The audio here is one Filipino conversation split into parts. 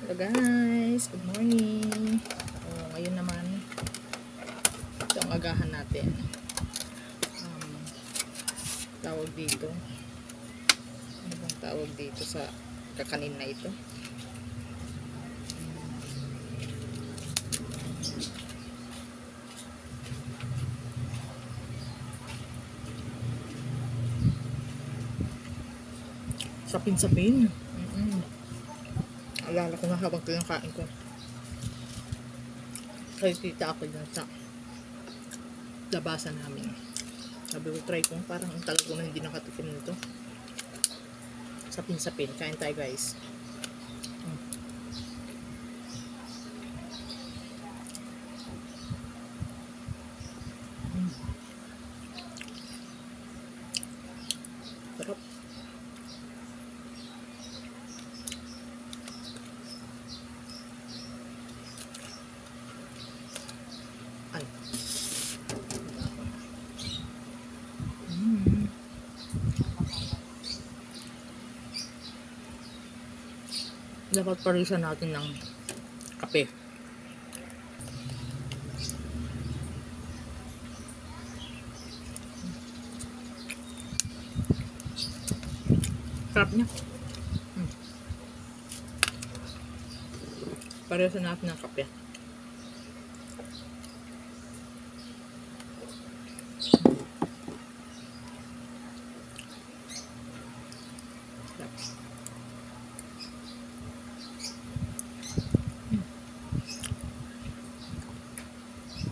Hello guys, good morning. Ngayon naman ito ang agahan natin. Tawag dito, ano bang tawag dito sa kakanin na ito? Sapin-sapin. Alala ko na habang kinakain ko. Kaya tita ako dyan sa labasan namin. Sabi ko try kung parang ang tagal ko na hindi nakatikim nito. Sapin-sapin. Kain tayo guys. Sarap. Ay. Dapat parisan natin ng kape. Sarap niya. Parisan natin ng kape.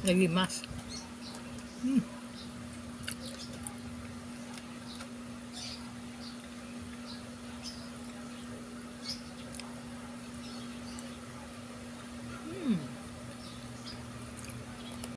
Naglimas.